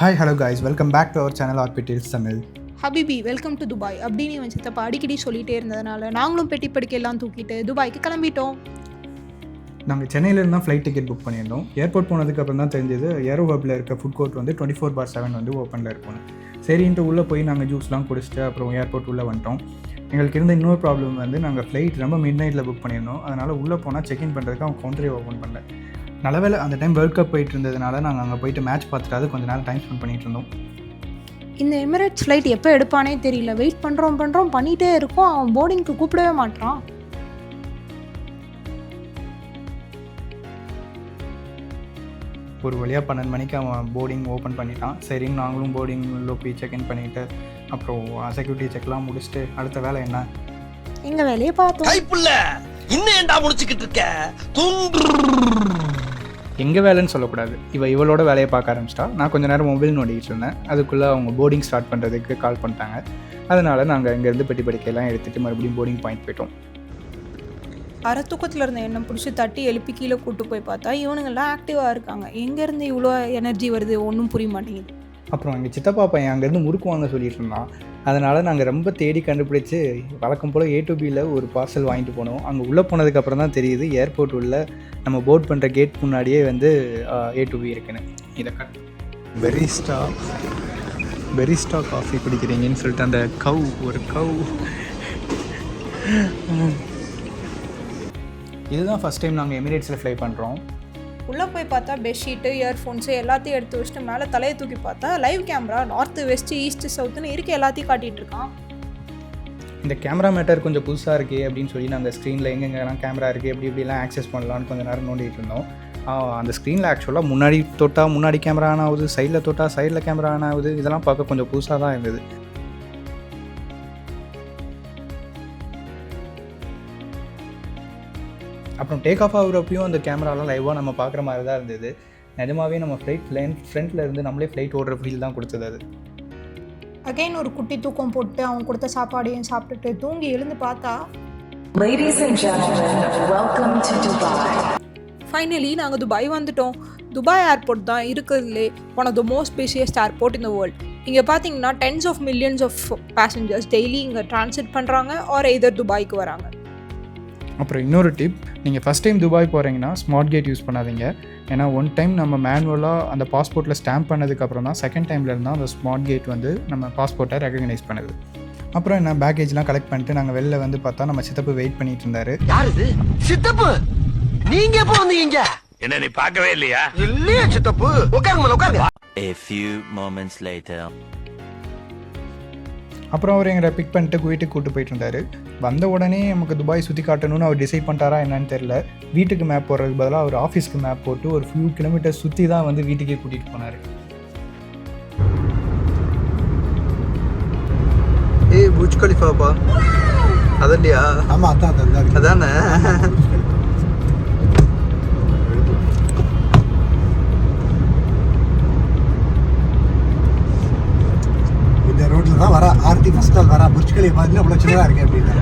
Hi hello guys, welcome back to our channel ஆர்பிடிஎல்ஸ் தமிழ். ஹபிபி welcome to Dubai அப்படின்னு இவன் சித்தப்பா அடிக்கடி சொல்லிகிட்டே இருந்ததுனால நாங்களும் பெட்டி படிக்கையெல்லாம் தூக்கிட்டு துபாய்க்கு கிளம்பிட்டோம். நாங்கள் சென்னையிலேருந்து தான் ஃப்ளைட் டிக்கெட் புக் பண்ணியிருந்தோம். ஏர்போர்ட் போனதுக்கப்புறம் தான் தெரிஞ்சது ஏரோ ஹப்பில் இருக்க ஃபுட் கோர்ட் வந்து 24/7 வந்து ஓப்பனில் இருக்கும். சரின்ட்டு உள்ளே போய் நாங்கள் ஜூஸ்லாம் குடிச்சிட்டு அப்புறம் ஏர்போர்ட் உள்ளே வந்துட்டோம். எங்களுக்கு இருந்த இன்னொரு ப்ராப்ளம் வந்து நாங்கள் ஃப்ளைட் ரொம்ப மிட் நைட்டில் புக் பண்ணியிருந்தோம். அதனால் உள்ளே போனால் செக்இன் பண்ணுறதுக்கு அவங்க கவுண்டரே ஓப்பன் பண்ணல. நல்லவேளை அந்த டைம் வேர்ல்ட் கப் போயிட்டு இருந்ததுனால நாங்கள் அங்கே போயிட்டு மேட்ச் பார்த்துட்டு கொஞ்சம் நேரம் டைம் ஸ்பெண்ட் பண்ணிகிட்டு இருந்தோம். இந்த எமிரேட்ஸ் ஃப்ளைட் எப்போ எடுப்பானே தெரியல. வெயிட் பண்ணுறோம் பண்ணிகிட்டே இருக்கோம். அவன் போர்டிங்க்கு கூப்பிடவே மாட்டான். ஒரு வழியாக 12 மணிக்கு அவன் போர்டிங் ஓப்பன் பண்ணிட்டான். சரின்னு நாங்களும் போர்டிங் உள்ள போய் செக்இன் பண்ணிவிட்டு அப்புறம் செக்யூரிட்டி செக்லாம் முடிச்சுட்டு அடுத்த வேலை என்ன எங்கள் வேலையை பார்த்தோம். இன்னும் ஏன்டா முடிச்சுக்கிட்டு இருக்க? எங்கள் வேலைன்னு சொல்லக்கூடாது, இவளோட வேலையை பார்க்க ஆரம்பிச்சிட்டா. நான் கொஞ்சம் நேரம் மொபைல் நோண்டிகிட்டு இருந்தேன். அதுக்குள்ளே அவங்க போர்டிங் ஸ்டார்ட் பண்ணுறதுக்கு கால் பண்ணிட்டாங்க. அதனால் நாங்கள் இங்கேருந்து பெட்டி படிக்கையெல்லாம் எடுத்துகிட்டு மறுபடியும் போர்டிங் பாயிண்ட் போயிட்டோம். அரை தூக்கத்தில் இருந்த எண்ணெய் பிடிச்சி தட்டி எழுப்பி கீழே கூப்பிட்டு போய் பார்த்தா இவனுங்கெல்லாம் ஆக்டிவாக இருக்காங்க. எங்கேருந்து இவ்வளோ எனர்ஜி வருது ஒன்றும் புரிய மாட்டேங்குது. அப்புறம் எங்கள் சித்தப்பா பையன் அங்கேருந்து முறுக்கு வாங்க சொல்லிட்டு இருந்தான். அதனால் நாங்கள் ரொம்ப தேடி கண்டுபிடிச்சி வழக்கம் போல் A to Bயில் ஒரு பார்சல் வாங்கிட்டு போனோம். அங்கே உள்ளே போனதுக்கப்புறம் தான் தெரியுது ஏர்போர்ட் உள்ள நம்ம போர்ட் பண்ணுற கேட் முன்னாடியே வந்து A to B இருக்குன்னு. இதை பெரிஸ்டா காஃபி குடிக்கிறீங்கன்னு சொல்லிட்டு அந்த கவ் இதுதான் ஃபஸ்ட் டைம் நாங்கள் எமிரேட்ஸில் ஃப்ளை பண்ணுறோம். உள்ளே போய் பார்த்தா பெட்ஷீட்டு இயர்ஃபோன்ஸு எல்லாத்தையும் எடுத்து வச்சுட்டு மேலே தலையை தூக்கி பார்த்தா live camera north west east சவுத்துன்னு இருக்க எல்லாத்தையும் காட்டிகிட்டு இருக்கான். இந்த கேமரா மேட்டர் கொஞ்சம் புதுசாக இருக்குது அப்படின்னு சொல்லி நாங்கள் ஸ்க்ரீனில் எங்கெங்கெல்லாம் கேமரா இருக்குது எப்படிலாம் ஆக்சஸ் பண்ணலான்னு கொஞ்சம் நேரம் நோண்டிகிட்டு இருந்தோம். அந்த ஸ்க்ரீனில் ஆக்சுவலாக முன்னாடி தொட்டால் முன்னாடி கேமரா ஆன் ஆகுது, சைடில் தொட்டால் சைடில் கேமரா ஆன் ஆகுது. இதெல்லாம் பார்க்க கொஞ்சம் புதுசாக தான் இருந்தது. அப்புறம் டேக் ஆஃப் ஆகுறப்பையும் அந்த கேமராலாம் லைவாக நம்ம பார்க்குற மாதிரி தான் இருந்தது. நிஜமாகவே நம்ம ஃப்ரண்ட்டில் இருந்து நம்மளே ஃப்ளைட் ஓடுற ஃபீல் தான் கொடுத்தது. அது அகைன் ஒரு குட்டி தூக்கம் போட்டு அவன் கொடுத்த சாப்பாடையும் சாப்பிட்டுட்டு தூங்கி எழுந்து பார்த்தா ஃபைனலி நாங்கள் துபாய் வந்துட்டோம். துபாய் ஏர்போர்ட் தான் இருக்கிறதுலே one of the most busiest airport in the world. இங்கே பார்த்தீங்கன்னா tens of millions of passengers daily இங்கே டிரான்சிட் பண்ணுறாங்க ஆர் எதர் துபாய்க்கு வராங்க. அப்புறம் இன்னொரு டிப், நீங்கள் ஃபஸ்ட் டைம் துபாய் போகிறீங்கன்னா ஸ்மார்ட் கேட் யூஸ் பண்ணாதீங்க. ஏன்னா ஒன் டைம் நம்ம மேனுவலாக அந்த பாஸ்போர்ட்டில் ஸ்டாம்ப் பண்ணதுக்கப்புறம் தான் செகண்ட் டைமில் இருந்தால் அந்த ஸ்மார்ட் கேட் வந்து நம்ம பாஸ்போர்ட்டை ரெகக்னைஸ் பண்ணுது. அப்புறம் என்ன பேக்கேஜ்லாம் கலெக்ட் பண்ணிட்டு நாங்கள் வெளில வந்து பார்த்தா நம்ம சித்தப்பு வெயிட் பண்ணிட்டு இருந்தாரு. யாரு சித்தப்பு? நீங்க எப்போ வந்தீங்க? என்ன நீ பார்க்கவே இல்லையா? இல்லையா சித்தப்பு? உட்காருங்க. A few moments later. அப்புறம் அவர் எங்களை பிக் பண்ணிட்டு வீட்டுக்கு கூப்பிட்டு போயிட்டு இருந்தார். வந்த உடனே நமக்கு துபாய் சுற்றி காட்டணும்னு அவர் டிசைட் பண்ணிட்டாரா என்னன்னு தெரில. வீட்டுக்கு மேப் போடுறதுக்கு பதிலாக அவர் ஆஃபீஸ்க்கு மேப் போட்டு ஒரு ஃபியூ கிலோமீட்டர் சுற்றி தான் வந்து வீட்டுக்கே கூட்டிகிட்டு போனார். புர்ஜ் கலிஃபாப்பா அது இல்லையா? ஆமாம் அதானே. தான் வரா ஆர்த்தி ஃபர்ஸ்ட் நாள் வரா புர்ஜ் கலிஃபா அவ்வளோ சின்னதாக இருக்கு அப்படின்னு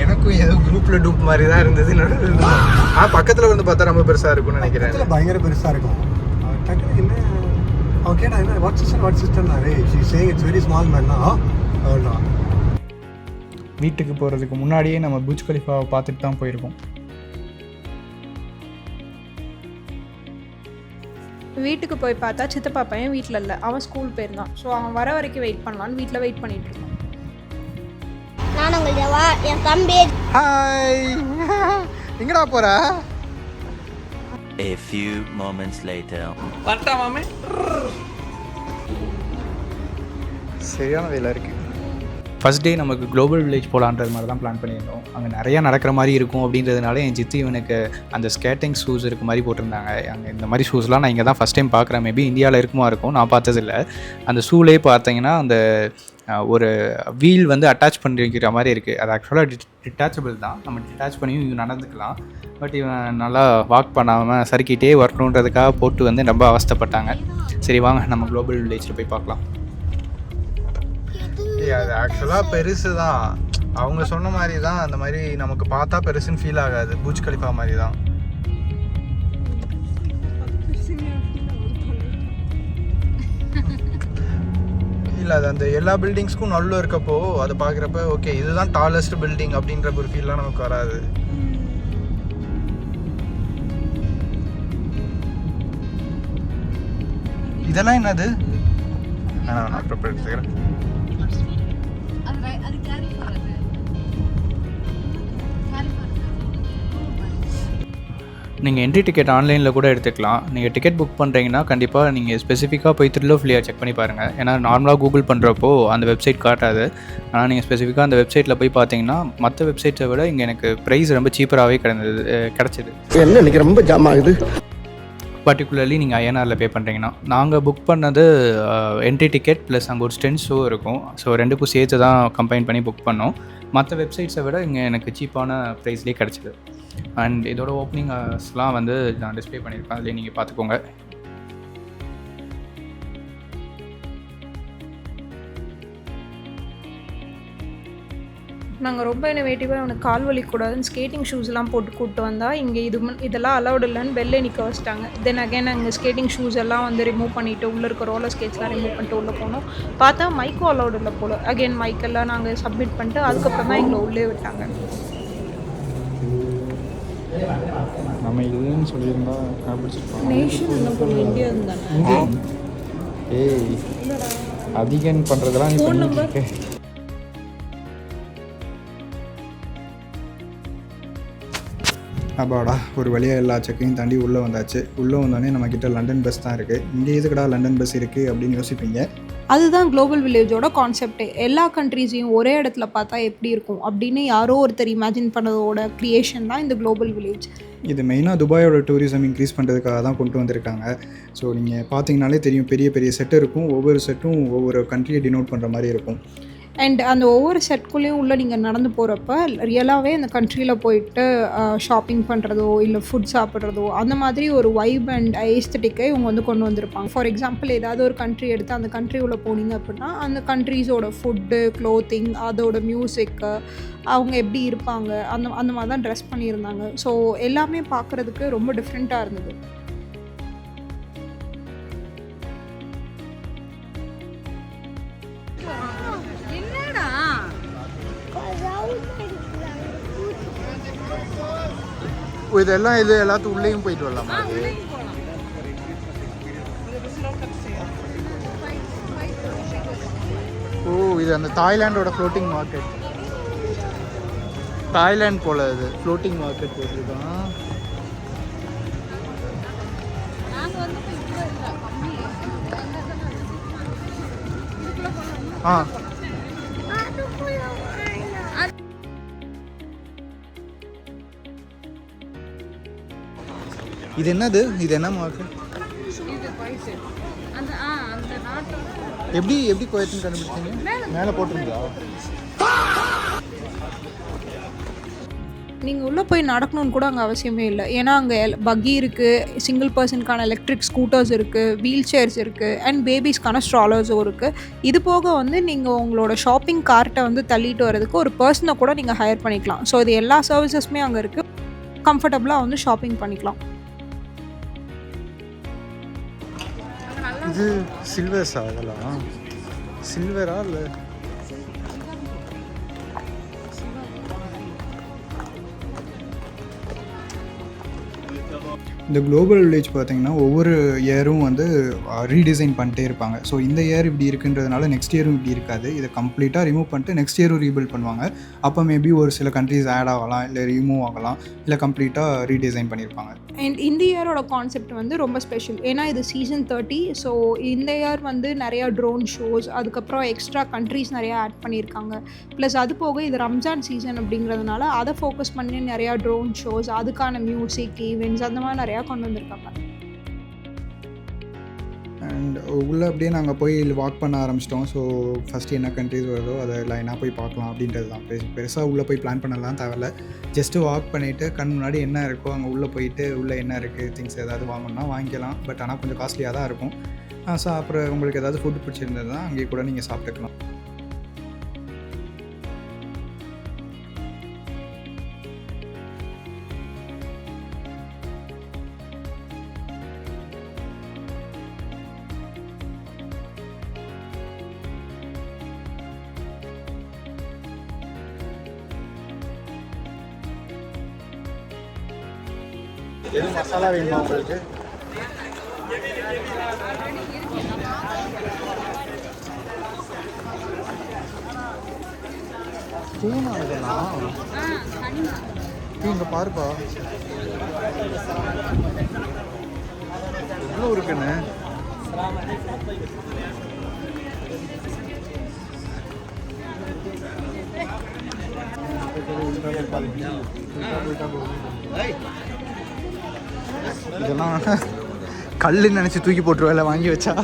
எனக்கும் ஏதோ குரூப்பில் டூப் மாதிரி தான் இருந்தது. பக்கத்தில் வந்து பார்த்தா ரொம்ப பெருசாக இருக்கும்னு நினைக்கிறேன். பயங்கர பெருசாக இருக்கும். டக்குனு என்ன அவன் கேட்டா என்ன வாட் சிஸ்டர்னாரு சேயிங் இட்ஸ் வெரி ஸ்மால் மேன்னா அவ்வளோ. வீட்டுக்கு போகிறதுக்கு முன்னாடியே நம்ம புர்ஜ் கலிஃபாவை பார்த்துட்டு தான் போயிருக்கோம். வீட்டுக்கு போய் பார்த்தா சித்தப்பா பையன் வீட்டில் இல்லை, அவன் ஸ்கூல் போயிருந்தான். ஸோ அவன் வர வரைக்கும் வெயிட் பண்ணலான்னு வீட்டில் வெயிட் பண்ணிட்டு இருக்கான். நான் உங்கள் என் தம்பி. ஹாய், எங்கடா போற? A few moments later. வரட்டா மாமே? சரியான வேலை இருக்குது. ஃபஸ்ட் டே நமக்கு குளோபல் வில்லேஜ் போகலான்றது மாதிரி தான் பிளான் பண்ணியிருந்தோம். அங்கே நிறையா நடக்கிற மாதிரி இருக்கும் அப்படின்றதுனால என் சித்தி இவனுக்கு அந்த ஸ்கேட்டிங் ஷூஸ் இருக்க மாதிரி போட்டிருந்தாங்க. அங்கே இந்த மாதிரி ஷூஸ்லாம் நான் இங்கே தான் ஃபஸ்ட் டைம் பார்க்குறேன். மேபி இந்தியாவில் இருக்கும், நான் பார்த்ததில்லை. அந்த ஷூலே பார்த்தீங்கன்னா அந்த ஒரு வீல் வந்து அட்டாச் பண்ணிக்கிற மாதிரி இருக்குது. அது ஆக்சுவலாக டிட்டாச்சபிள் தான், நம்ம டிட்டாச் பண்ணியும் இவன் நடந்துக்கலாம். பட் இவன் நல்லா வாக் பண்ணாமல் சறுக்கிட்டே வரணுன்றதுக்காக போட்டு வந்து ரொம்ப அவஸ்தைப்பட்டாங்க. சரி வாங்க நம்ம குளோபல் வில்லேஜில் போய் பார்க்கலாம். அது ஆக்சுவலாக பெருசு தான், அவங்க சொன்ன மாதிரி தான். அந்த மாதிரி நமக்கு பார்த்தா பெருசுன்னு ஃபீல் ஆகாது. புர்ஜ் கலிஃபா மாதிரி தான். ஃபீல் அது அந்த எல்லா பில்டிங்ஸ்க்கும் நடுவில் இருக்கப்போ அதை பார்க்குறப்ப ஓகே இதுதான் டாலஸ்ட் பில்டிங் அப்படின்ற ஒரு ஃபீல்லாம் நமக்கு வராது. இதெல்லாம் என்னது? நான் அப்புறம் எடுத்துக்கிறேன். நீங்கள் என்ட்ரி டிக்கெட் ஆன்லைனில் கூட எடுத்துக்கலாம். நீங்கள் டிக்கெட் புக் பண்ணுறீங்கன்னா கண்டிப்பாக நீங்கள் ஸ்பெசிஃபிக்காக போய் த்ரில்லோஃபிலியா செக் பண்ணி பாருங்கள். ஏன்னா நார்மலாக கூகுள் பண்ணுறப்போ அந்த வெப்சைட் காட்டாது. ஆனால் நீங்கள் ஸ்பெசிஃபிக்காக அந்த வெப்சைட்டில் போய் பார்த்தீங்கன்னா மற்ற வெப்சைட்ஸை விட இங்கே எனக்கு ப்ரைஸ் ரொம்ப சீப்பராகவே கிடச்சிது. என்ன இன்னைக்கு ரொம்ப ஜாம் ஆகுது. பர்டிகுலர்லி நீங்கள் ஐஎன்ஆரில் பே பண்ணுறீங்கன்னா. நாங்கள் புக் பண்ணது என்ட்ரி டிக்கெட் ப்ளஸ் அங்கே ஒரு ஸ்டென்ட் ஷோ இருக்கும். ஸோ ரெண்டுக்கும் சேர்த்து தான் கம்பைன் பண்ணி புக் பண்ணோம். மற்ற வெப்சைட்ஸை விட இங்கே எனக்கு சீப்பான ப்ரைஸ்லேயே கிடச்சிது. அண்ட் இதோட ஓப்பனிங்ஸ்லாம் வந்து நான் டிஸ்பிளே பண்ணியிருப்பேன், அதிலே நீங்கள் பார்த்துக்கோங்க. நாங்கள் ரொம்ப இன்னோவேட்டிவாக அவனுக்கு கால் வலிக்கூடாதுன்னு ஸ்கேட்டிங் ஷூஸ்லாம் போட்டு கூப்பிட்டு வந்தால் இங்கே இதெல்லாம் அலௌட் இல்லைன்னு வெளில நிற்க வச்சிட்டாங்க. தென் அகைன் நாங்கள் ஸ்கேட்டிங் ஷூஸ் எல்லாம் வந்து ரிமூவ் பண்ணிவிட்டு உள்ளே இருக்க ரோலர் ஸ்கேட்ஸ்லாம் ரிமூவ் பண்ணிட்டு உள்ளே போனோம். பார்த்தா மைக்கும் அலௌட் இல்லை போல். அகைன் மைக்கெல்லாம் நாங்கள் சப்மிட் பண்ணிட்டு அதுக்கப்புறம் தான் எங்களை உள்ளே விட்டாங்க. நம்ம இதுன்னு சொல்லியிருந்தா கண்டுபிடிச்சிருக்கோம். நேஷன் என்ன போல இந்தியா இருந்தானே. ஏய் அதிகம் பண்ணுறதெல்லாம் நீ பண்ணிட்டு. அப்பாடா ஒரு வழியாக எல்லா செக்கையும் தாண்டி உள்ளே வந்தாச்சு. உள்ளே வந்தோடனே நம்மக்கிட்ட லண்டன் பஸ் தான் இருக்குது. இங்கே எதுக்கடா லண்டன் பஸ் இருக்குது அப்படின்னு யோசிப்பீங்க. அதுதான் குளோபல் வில்லேஜோட கான்செப்டே. எல்லா கண்ட்ரீஸையும் ஒரே இடத்துல பார்த்தா எப்படி இருக்கும் அப்படின்னு யாரோ ஒருத்தர் இமேஜின் பண்ணதோட க்ரியேஷன் தான் இந்த குளோபல் வில்லேஜ். இது மெயினாக துபாயோட டூரிசம் இன்க்ரீஸ் பண்ணுறதுக்காக தான் கொண்டு வந்திருக்காங்க. ஸோ நீங்கள் பார்த்தீங்கனாலே தெரியும், பெரிய பெரிய செட்டு இருக்கும். ஒவ்வொரு செட்டும் ஒவ்வொரு கண்ட்ரியை டினோட் பண்ணுற மாதிரி இருக்கும். அண்ட் அந்த ஒவ்வொரு செட்குள்ளேயும் உள்ளே நீங்கள் நடந்து போகிறப்ப ரியலாகவே அந்த கண்ட்ரியில் போயிட்டு ஷாப்பிங் பண்ணுறதோ இல்லை ஃபுட் சாப்பிட்றதோ அந்த மாதிரி ஒரு வைப் அண்ட் ஏஸ்தட்டிக்கை இவங்க வந்து கொண்டு வந்திருப்பாங்க. ஃபார் எக்ஸாம்பிள் ஏதாவது ஒரு கண்ட்ரி எடுத்து அந்த கண்ட்ரி உள்ள போனீங்க அப்படின்னா அந்த கண்ட்ரீஸோட ஃபுட்டு, க்ளோத்திங், அதோட மியூசிக்கு, அவங்க எப்படி இருப்பாங்க, அந்த மாதிரி தான் ட்ரெஸ் பண்ணியிருந்தாங்க. ஸோ எல்லாமே பார்க்குறதுக்கு ரொம்ப டிஃப்ரெண்ட்டாக இருந்தது. இதெல்லாம் இது எல்லாத்துக்கும் உள்ளேயும் போயிட்டு வரலாமா? ஓ இது அந்த தாய்லாண்டோட ஃப்ளோட்டிங் மார்க்கெட். தாய்லாண்ட் போல இது ஃப்ளோட்டிங் மார்க்கெட் போட்டுருக்கான். ஆ இது என்னது? இது என்ன மார்க்கெட்? எப்படி எப்படி கோயத்துன்னு கண்டுபிடிச்சீங்க? மேலே போட்டிருந்தா? நீங்கள் உள்ளே போய் நடக்கணும்னு கூட அங்கே அவசியமே இல்லை. ஏன்னா அங்கே பக்கி இருக்குது, சிங்கிள் பர்சனுக்கான எலக்ட்ரிக் ஸ்கூட்டர்ஸ் இருக்குது, வீல் சேர்ஸ் இருக்குது, அண்ட் பேபிஸ்க்கான ஸ்ட்ராலர்ஸும் இருக்குது. இது போக வந்து நீங்கள் உங்களோட ஷாப்பிங் கார்ட்டை வந்து தள்ளிட்டு வரதுக்கு ஒரு பர்சனை கூட நீங்கள் ஹையர் பண்ணிக்கலாம். ஸோ இது எல்லா சர்வீசஸுமே அங்கே இருக்குது. கம்ஃபர்டபுளாக வந்து ஷாப்பிங் பண்ணிக்கலாம். இது சில்வர்ஸா? அதெல்லாம் சில்வரா இல்லை? இந்த குளோபல் வில்லேஜ் பார்த்திங்கன்னா ஒவ்வொரு இயரும் வந்து ரீடிசைன் பண்ணிட்டே இருப்பாங்க. ஸோ இந்த இயர் இப்படி இருக்குன்றதுனால நெக்ஸ்ட் இயரும் இப்படி இருக்காது. இதை கம்ப்ளீட்டாக ரிமூவ் பண்ணிட்டு நெக்ஸ்ட் இயரும் ரீபில்ட் பண்ணுவாங்க. அப்போ மேபி ஒரு சில கண்ட்ரீஸ் ஆட் ஆகலாம், இல்லை ரிமூவ் ஆகலாம், இல்லை கம்ப்ளீட்டாக ரீடிசைன் பண்ணியிருப்பாங்க. அண்ட் இந்த இயரோட கான்செப்ட் வந்து ரொம்ப ஸ்பெஷல். ஏன்னா இது சீசன் 30. ஸோ இந்த இயர் வந்து நிறையா ட்ரோன் ஷோஸ், அதுக்கப்புறம் எக்ஸ்ட்ரா கண்ட்ரீஸ் நிறையா ஆட் பண்ணியிருக்காங்க. ப்ளஸ் அது போக இது ரம்ஜான் சீசன் அப்படிங்கிறதுனால அதை ஃபோக்கஸ் பண்ணி நிறையா ட்ரோன் ஷோஸ், அதுக்கான மியூசிக் ஈவெண்ட்ஸ் அந்த மாதிரி நிறையா கொண்டு வந்திருக்காங்க. அண்ட் உள்ளே அப்படியே நாங்கள் போய் வாக் பண்ண ஆரம்பிச்சிட்டோம். ஸோ ஃபஸ்ட்டு என்ன கண்ட்ரிஸ் வருதோ அதை லைனாக போய் பார்க்கலாம் அப்படின்றது தான். பெருசாக உள்ளே போய் பிளான் பண்ணலாம் தேவையில்ல. ஜஸ்ட்டு வாக் பண்ணிவிட்டு கண் முன்னாடி என்ன இருக்கோ அங்கே உள்ளே போயிட்டு உள்ளே என்ன இருக்குது திங்ஸ் ஏதாவது வாங்கணும்னா வாங்கிக்கலாம். பட் ஆனால் கொஞ்சம் காஸ்ட்லியாக தான் இருக்கும். ஸோ அப்புறம் உங்களுக்கு ஏதாவது ஃபுட் பிடிச்சிருந்தது தான் அங்கேயே கூட நீங்கள் சாப்பிட்டுக்கலாம். எது மசாலா வேணுமா உங்களுக்கு? தூணா இதுனா இங்கே பாருப்பா எவ்வளோ இருக்குன்னு. இதெல்லாம் கல்லுன்னு நினச்சி தூக்கி போட்டுருவேல வாங்கி வச்சா.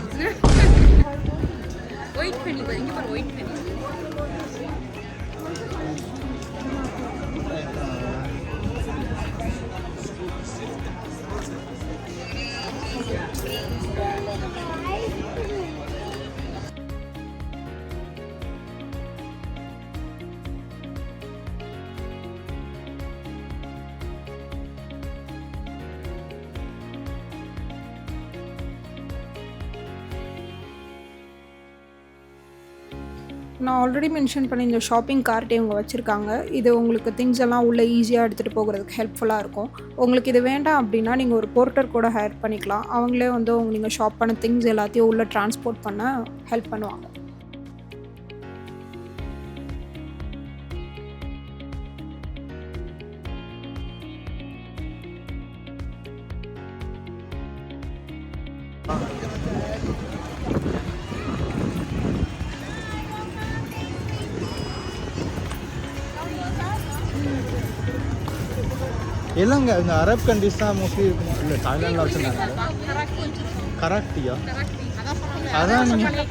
நான் ஆல்ரெடி மென்ஷன் பண்ணி இந்த ஷாப்பிங் கார்ட்டே இவங்க வச்சுருக்காங்க. இது உங்களுக்கு திங்ஸ் எல்லாம் உள்ளே ஈஸியாக எடுத்துகிட்டு போகிறதுக்கு ஹெல்ப்ஃபுல்லாக இருக்கும். உங்களுக்கு இது வேண்டாம் அப்படின்னா நீங்கள் ஒரு போர்ட்டர் கூட ஹையர் பண்ணிக்கலாம். அவங்களே வந்து நீங்கள் ஷாப் பண்ண திங்ஸ் எல்லாத்தையும் உள்ளே ட்ரான்ஸ்போர்ட் பண்ண ஹெல்ப் பண்ணுவாங்க. இல்லைங்க இந்த அரப் கண்ட்ரிஸ் தான் மோஸ்ட்லி இருக்கும். இல்லை தாய்லாண்டில் வச்சுருந்தாங்க. கராக்டியா? அதான் நீங்கள்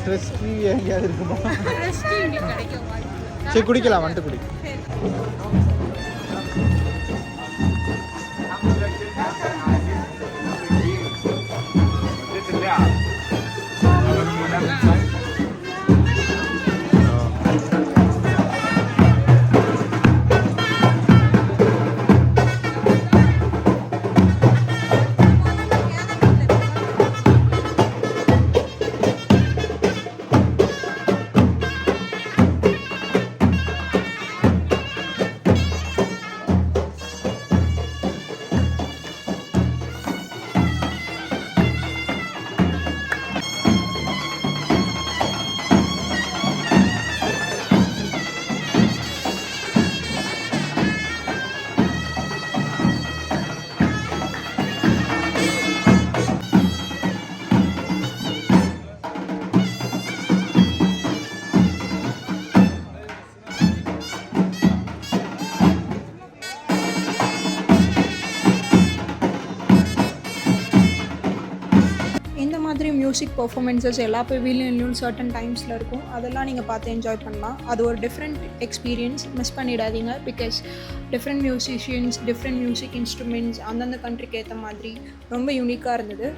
ஃப்ரெஷ் டீ எங்கேயாவது இருக்குமா? சரி குடிக்கலாம், வந்துட்டு குடி. இந்த மாதிரி மியூசிக் பர்ஃபார்மன்ஸஸ் எல்லா பெவிலியன்லையும் சர்டன் டைம்ஸில் இருக்கும். அதெல்லாம் நீங்கள் பார்த்து என்ஜாய் பண்ணலாம். அது ஒரு டிஃப்ரெண்ட் எக்ஸ்பீரியன்ஸ், மிஸ் பண்ணிடாதீங்க. Because different musicians, different music instruments அந்தந்த கண்ட்ரிக்கு ஏற்ற மாதிரி ரொம்ப யூனிக்காக இருந்தது.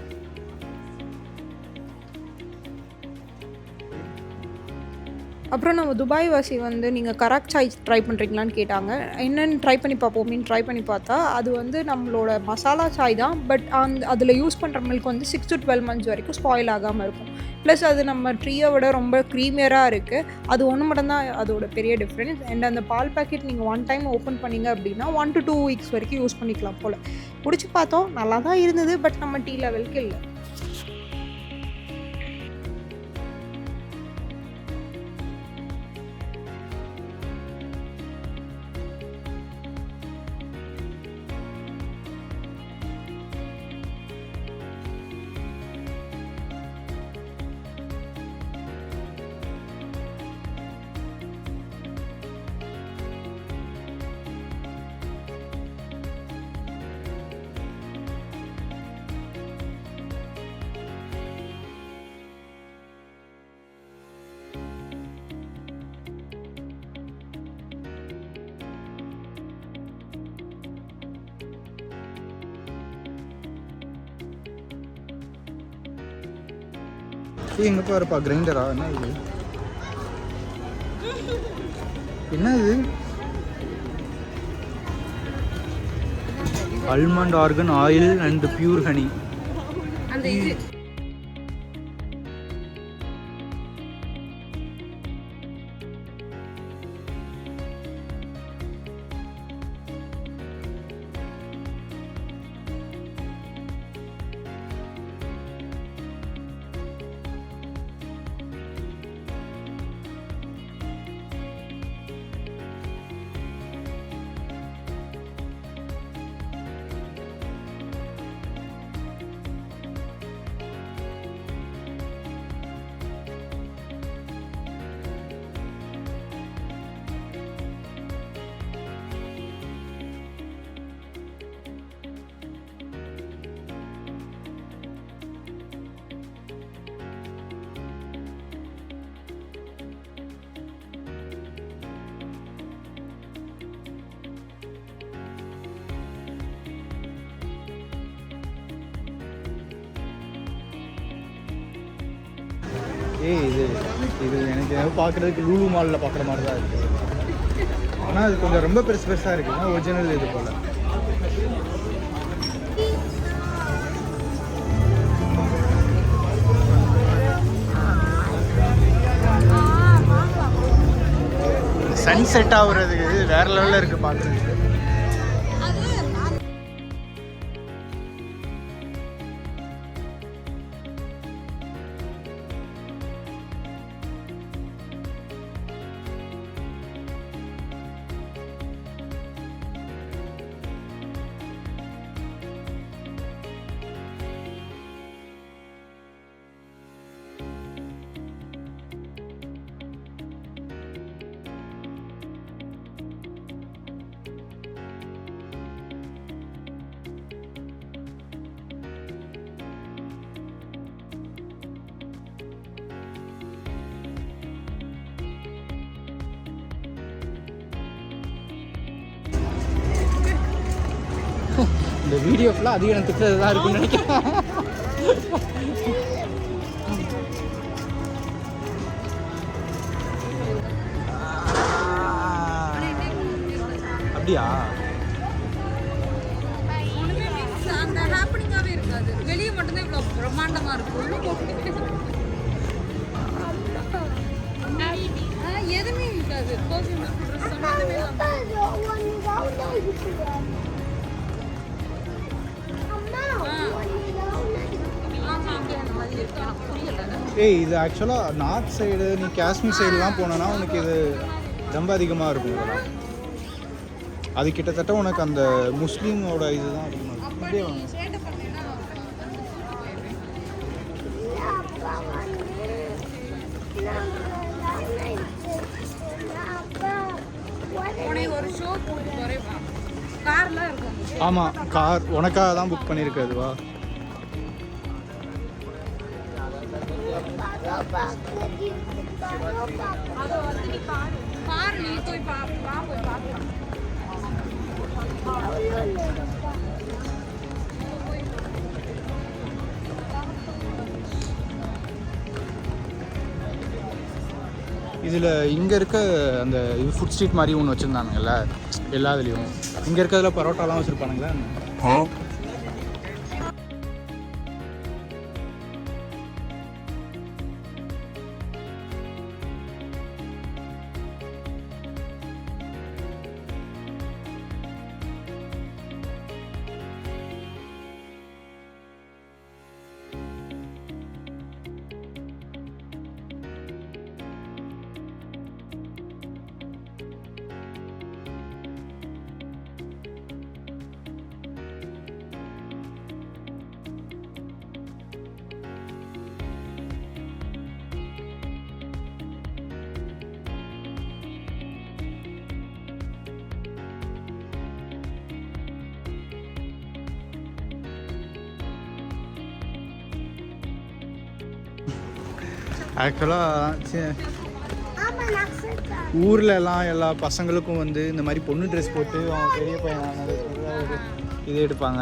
அப்புறம் நம்ம துபாய் வாசி வந்து நீங்கள் கராக் சாய் ட்ரை பண்ணுறீங்களான்னு கேட்டாங்க. என்னென்னு ட்ரை பண்ணி பார்ப்போமேன்னு ட்ரை பண்ணி பார்த்தா அது வந்து நம்மளோட மசாலா சாய் தான். பட் அதில் யூஸ் பண்ணுற மில்க் வந்து 6 to 12 months வரைக்கும் ஸ்பாயில் ஆகாமல் இருக்கும். ப்ளஸ் அது நம்ம ட்ரீயை விட ரொம்ப க்ரீமியராக இருக்குது. அது ஒன்று மட்டும்தான் அதோட பெரிய டிஃப்ரென்ஸ். அண்ட் அந்த பால் பேக்கெட் நீங்கள் 1 time ஓப்பன் பண்ணிங்க அப்படின்னா 1 to 2 weeks வரைக்கும் யூஸ் பண்ணிக்கலாம் போல். குடிச்சு பார்த்தோம், நல்லா தான் இருந்தது. பட் நம்ம டீ லெவலுக்கு இல்லை. எங்கே பாருப்பா கிரைண்டரா? என்ன இது? என்ன இது? Almond organ oil and pure honey. இது இது எனக்கு பார்க்குறதுக்கு லூலு மாலில் பார்க்குற மாதிரி தான் இருக்குது. ஆனால் அது கொஞ்சம் ரொம்ப பெருசு பெருசாக இருக்குது. ஒரிஜினல் இது போல். சன்செட் ஆகுறதுக்கு வேறு லெவலில் இருக்குது பார்க்குறதுக்கு. இந்த வீடியோ ஃபுல்லாக அதிகம் எனக்கு திட்டது தான் இருக்குன்னு நினைக்கிறேன். அப்படியா? அந்த ஹாப்பனிங்காகவே இருக்காது. வெளியே மட்டும்தான் இவ்வளோ பிரம்மாண்டமாக இருக்கும். எதுவுமே இருக்காது. இது ஆக்சுவலாக நார்த் சைடு, நீ காஷ்மீர் சைடுலாம் போனோன்னா உனக்கு இது ரொம்ப அதிகமாக இருக்கும். இதெல்லாம் அது கிட்டத்தட்ட உனக்கு அந்த முஸ்லீமோட இதுதான் இருக்கும். இப்படியே ஒரு ஷோ கார்லாம் இருக்கும். ஆமாம், கார் உனக்காக தான் புக் பண்ணியிருக்கு. அதுவா? இதில் இங்கே இருக்க அந்த இது ஃபுட் ஸ்ட்ரீட் மாதிரி ஒன்று வச்சுருந்தானுங்கல்ல எல்லா இதுலேயும். இங்கே இருக்கிறதுல பரோட்டாலாம் வச்சுருப்பானுங்களா? ஆக்சுவலாக ஊர்லலாம் எல்லா பசங்களுக்கும் வந்து இந்த மாதிரி பொண்ணு ட்ரெஸ் போட்டு அவங்க பெரிய பையனானது ஒரு இது எடுப்பாங்க.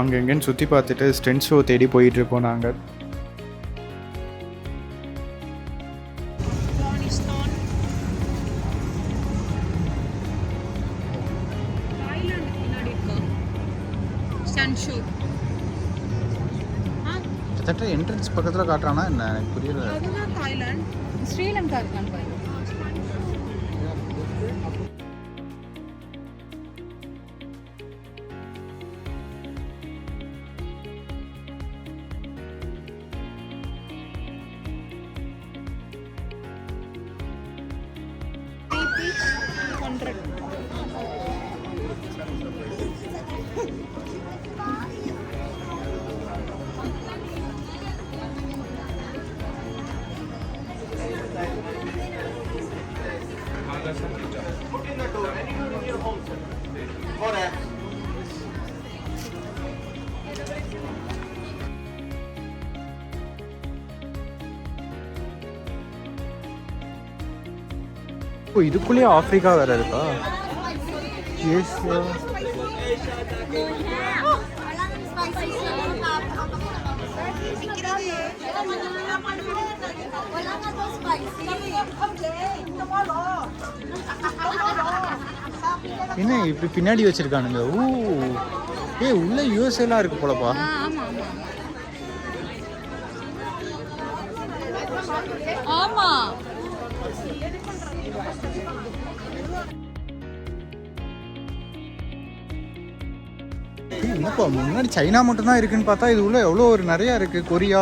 அங்கே எங்கேன்னு சுற்றி பார்த்துட்டு ஸ்டென்ட் ஷோ தேடி போயிட்டுருக்கோம் நாங்கள். கிட்டத்தட்ட என்ட்ரன்ஸ் பக்கத்தில் காட்டுறானா என்ன எனக்கு புரியல. தாய்லாந்து, ஸ்ரீலங்கா இருக்கான்னு பாருங்க. இதுக்குள்ளேயே ஆஃப்ரிக்கா வேறு இருக்கா? Yes. என்ன இப்படி பின்னாடி வச்சிருக்கானுங்க? ஊ ஏய் உள்ள யூஎஸ்ஏலாம் இருக்கு போலப்பா. ஆமா என்னப்பா முன்னாடி சைனா மட்டும்தான் இருக்குன்னு பார்த்தா இது உள்ள எவ்வளோ ஒரு நிறையா இருக்கு. கொரியா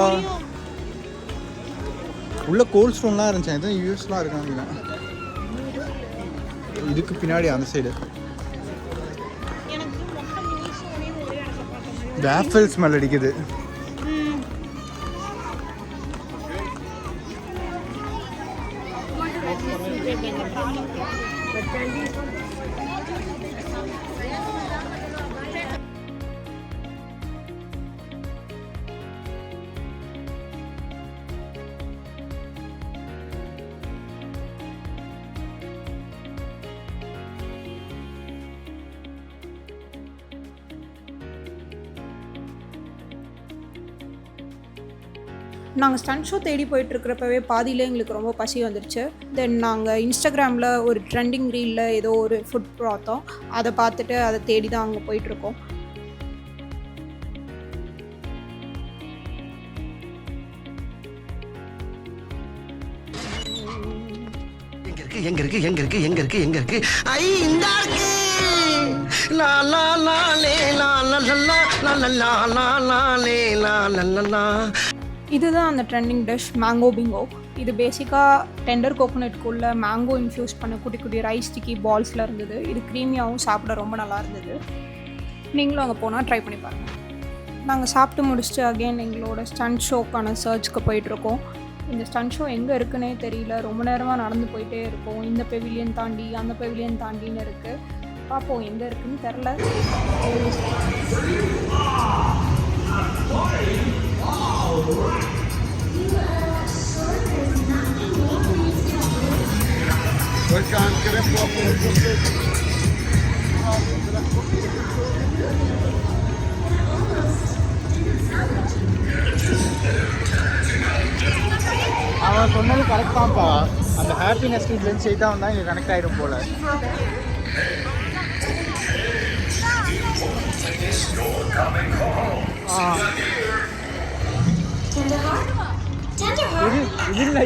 உள்ள கோல்ட் ஸ்டோன்லாம் இருந்துச்சு. எதுவும் யூஎஸ்லாம் இருக்காங்க. இதுக்கு பின்னாடி அந்த சைடு வேஃபல் ஸ்மெல் அடிக்குது. நாங்கள் ஸ்டண்ட் ஷோ தேடி போயிட்டுருக்கிறப்பவே பாதியிலே எங்களுக்கு ரொம்ப பசி வந்துடுச்சு. தென் நாங்கள் இன்ஸ்டாகிராமில் ஒரு ட்ரெண்டிங் ரீலில் ஏதோ ஒரு ஃபுட் பார்த்தோம். அதை பார்த்துட்டு அதை தேடி தான் அங்கே போயிட்டுருக்கோம். எங்க இருக்கு எங்க இருக்கு எங்க இருக்கு எங்க இருக்கு ஐ இந்த இருக்கு லா லா லா லே லா லா லா லா லா லா லா லா லே லா லா லா லா. இதுதான் அந்த ட்ரெண்டிங் டிஷ் மேங்கோ பிங்கோ. இது பேசிக்காக டெண்டர் கோகோனட்குள்ளே மேங்கோ இன்ஃப்யூஸ் பண்ண குட்டி குட்டி ரைஸ் ஸ்டிக்கி பால்ஸில் இருந்தது. இது க்ரீமியாகவும் சாப்பிட ரொம்ப நல்லா இருந்தது. நீங்களும் அங்கே போனால் ட்ரை பண்ணி பாருங்கள். நாங்கள் சாப்பிட்டு முடிச்சுட்டு அகெயின் எங்களோட ஸ்டண்ட் ஷோக்கான சர்ச்சுக்கு போயிட்டுருக்கோம். இந்த ஸ்டண்ட் ஷோ எங்கே இருக்குன்னே தெரியல. ரொம்ப நேரமாக நடந்து போயிட்டே இருக்கோம். இந்த பெவிலியன் தாண்டி அந்த பெவிலியன் தாண்டின்னு இருக்குது. பார்ப்போம் எங்கே இருக்குன்னு தெரில. அவன் சொன்னது கரெக்ட் தான்ப்பா. அந்த ஹாப்பினஸ் லென்ஸ் ஸ்ட்ரெயிட்டாக வந்தால் இங்கே கனெக்ட் ஆகிடும் போல். இது இல்லை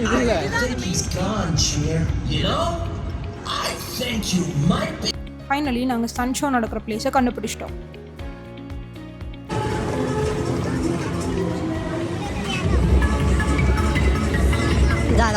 ஃபைனலி நாங்கள் ஸ்டண்ட் ஷோ நடக்கிற பிளேஸை கண்டுபிடிச்சிட்டோம். இதான்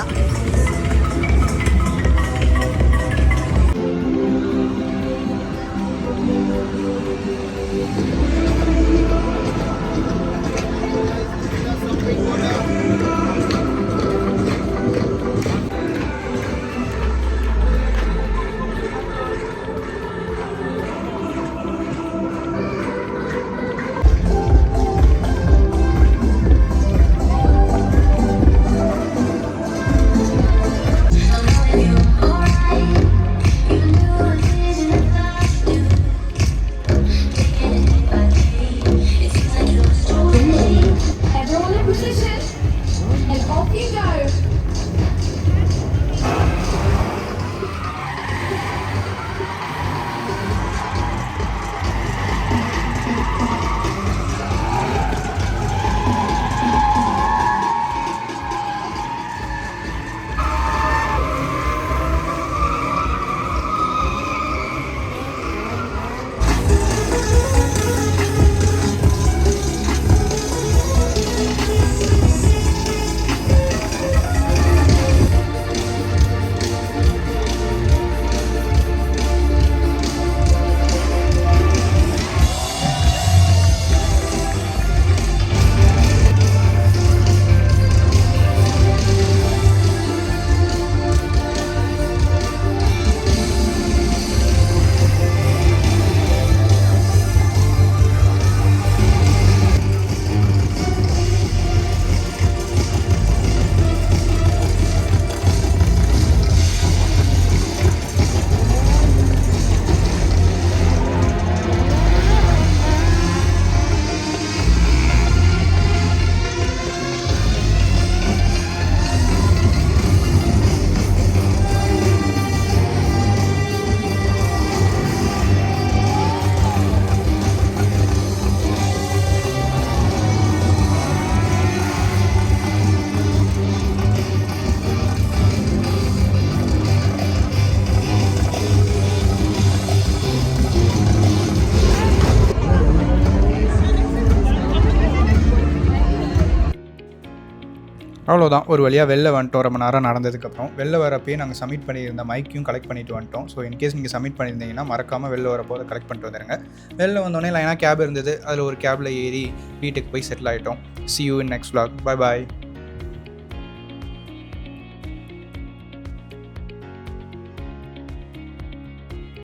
அவ்வளோதான், ஒரு வழியாக வெளில வந்துட்டோம். ரொம்ப நேரம் நடந்ததுக்கப்புறம் வெளில வரப்பே நாங்கள் சப்மிட் பண்ணியிருந்த மைக்கையும் கலெக்ட் பண்ணிட்டு வந்துட்டோம். ஸோ இன்கேஸ் நீங்கள் சப்மிட் பண்ணியிருந்தீங்கன்னா மறக்காமல் வெளில வரப்போ அதை கலெக்ட் பண்ணிட்டு வந்துடுங்க. வெளில வந்தோடனே லைனாக கேப் இருந்தது, அதில் ஒரு கேபில் ஏறி வீட்டுக்கு போய் செட்டில் ஆகிட்டோம். See you in next vlog. Bye bye.